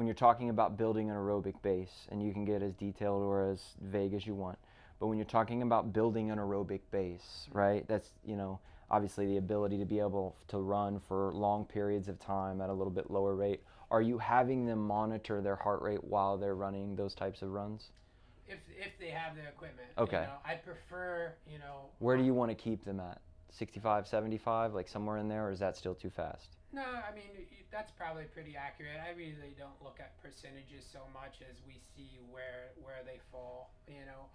you're talking about building an aerobic base, and you can get as detailed or as vague as you want, but when you're talking about building an aerobic base, right, that's, obviously the ability to be able to run for long periods of time at a little bit lower rate. Are you having them monitor their heart rate while they're running those types of runs? If they have the equipment. Okay. I prefer, Where do you want to keep them at? 65, 75, like somewhere in there, or is that still too fast? No, I mean, that's probably pretty accurate. I really don't look at percentages so much as we see where they fall.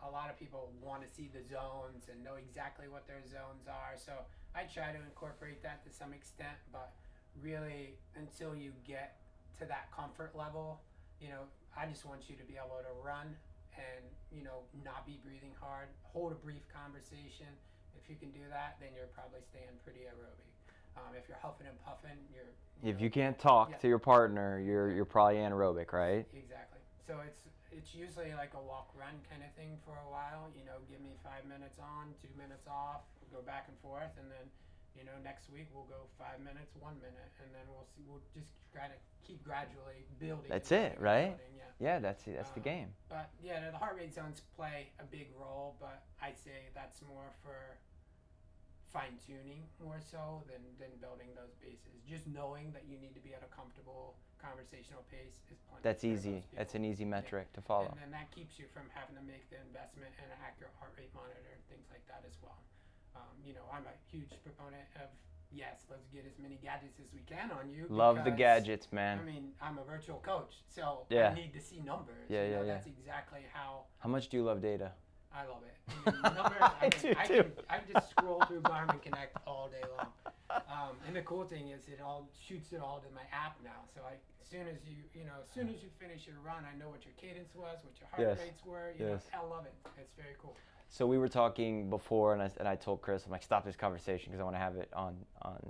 A lot of people want to see the zones and know exactly what their zones are. So I try to incorporate that to some extent, but really until you get to that comfort level, I just want you to be able to run and, not be breathing hard, hold a brief conversation. If you can do that, then you're probably staying pretty aerobic. If you're huffing and puffing, if you can't talk to your partner, you're probably anaerobic, right? Exactly. So it's usually like a walk run kind of thing for a while. Give me 5 minutes on, 2 minutes off, we'll go back and forth, and then next week we'll go 5 minutes, 1 minute, and then we'll see. We'll just try to keep gradually building. That's it, right? Building, yeah, that's the game. But yeah, the heart rate zones play a big role, but I'd say that's more for fine tuning more so than building those bases. Just knowing that you need to be at a comfortable conversational pace is plenty. That's easy. That's an easy metric to follow. And then that keeps you from having to make the investment in an accurate heart rate monitor, things like that as well. I'm a huge proponent of, yes, let's get as many gadgets as we can on you. Love the gadgets, man. I mean, I'm a virtual coach, so Yeah. I need to see numbers. Yeah. That's exactly how. How much do you love data? I love it. I mean, numbers, I just scroll through Garmin Connect all day long. And the cool thing is it all shoots it all to my app now. So as soon as you finish your run, I know what your cadence was, what your heart rates were. I love it. It's very cool. So we were talking before, and I told Chris, I'm like, stop this conversation because I want to have it on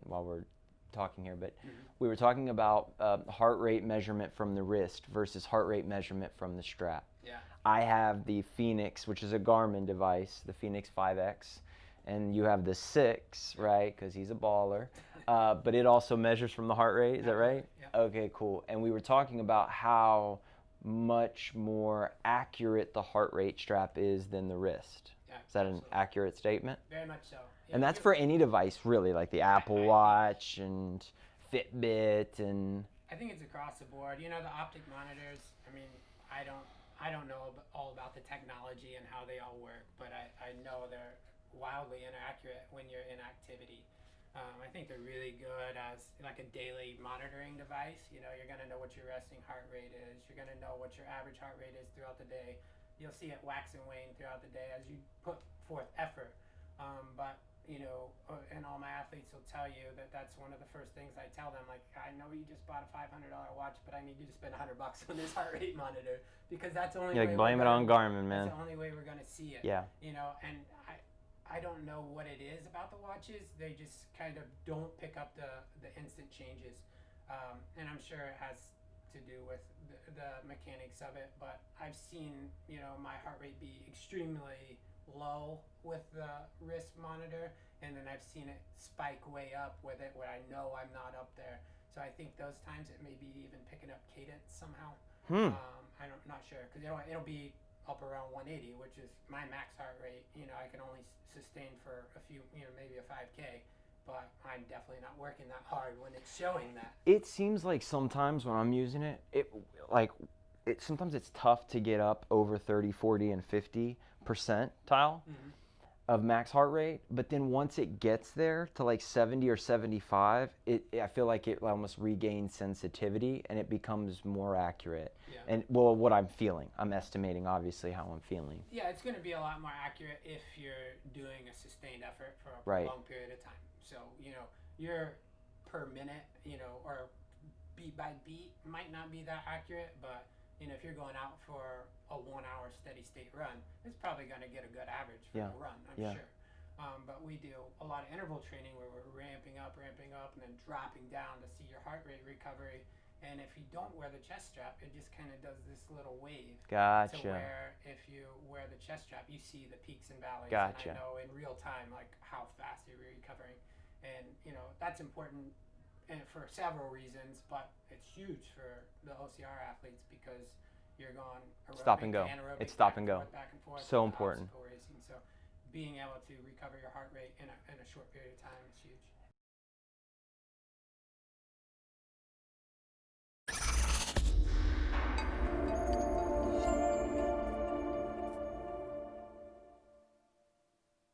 while we're talking here. But we were talking about heart rate measurement from the wrist versus heart rate measurement from the strap. Yeah. I have the Phoenix, which is a Garmin device, the Phoenix 5X, and you have the 6, right? Because he's a baller. But it also measures from the heart rate. Is that right? Yeah. Okay, cool. And we were talking about how much more accurate the heart rate strap is than the wrist. Yeah, is that an accurate statement? Very much so. And that's for any device, really, like the Apple Watch and Fitbit and. I think it's across the board. The optic monitors. I mean, I don't know all about the technology and how they all work, but I know they're wildly inaccurate when you're in activity. I think they're really good as like a daily monitoring device. You're going to know what your resting heart rate is. You're going to know what your average heart rate is throughout the day. You'll see it wax and wane throughout the day as you put forth effort. But and all my athletes will tell you that that's one of the first things I tell them. Like, I know you just bought a $500 watch, but I need you to spend $100 on this heart rate monitor because that's the only. Yeah, blame it on Garmin, man. That's the only way we're gonna see it. Yeah. And I don't know what it is about the watches. They just kind of don't pick up the instant changes, and I'm sure it has to do with the mechanics of it. But I've seen my heart rate be extremely low with the wrist monitor, and then I've seen it spike way up with it where I know I'm not up there. So I think those times it may be even picking up cadence somehow. I'm not sure because it'll be up around 180, which is my max heart rate. I can only sustain for a few, maybe a 5K, but I'm definitely not working that hard when it's showing that. It seems like sometimes when I'm using it, sometimes it's tough to get up over 30, 40, and 50 percentile of max heart rate, but then once it gets there to like 70 or 75, I feel like it almost regains sensitivity and it becomes more accurate. Yeah. And what I'm feeling, I'm estimating obviously how I'm feeling. Yeah, it's going to be a lot more accurate if you're doing a sustained effort for a long period of time. So your per minute, or beat by beat might not be that accurate, but if you're going out for a 1 hour steady state run, it's probably going to get a good average for the run, I'm sure. But we do a lot of interval training where we're ramping up, and then dropping down to see your heart rate recovery. And if you don't wear the chest strap, it just kind of does this little wave. Gotcha. To where if you wear the chest strap, you see the peaks and valleys. Gotcha. And I know in real time, like how fast you're recovering. And, that's important and for several reasons, but it's huge for the OCR athletes because you're going aerobic Stop and go. to anaerobic, It's stop and go. back and forth. So with important. obstacle racing. So being able to recover your heart rate in a short period of time is huge.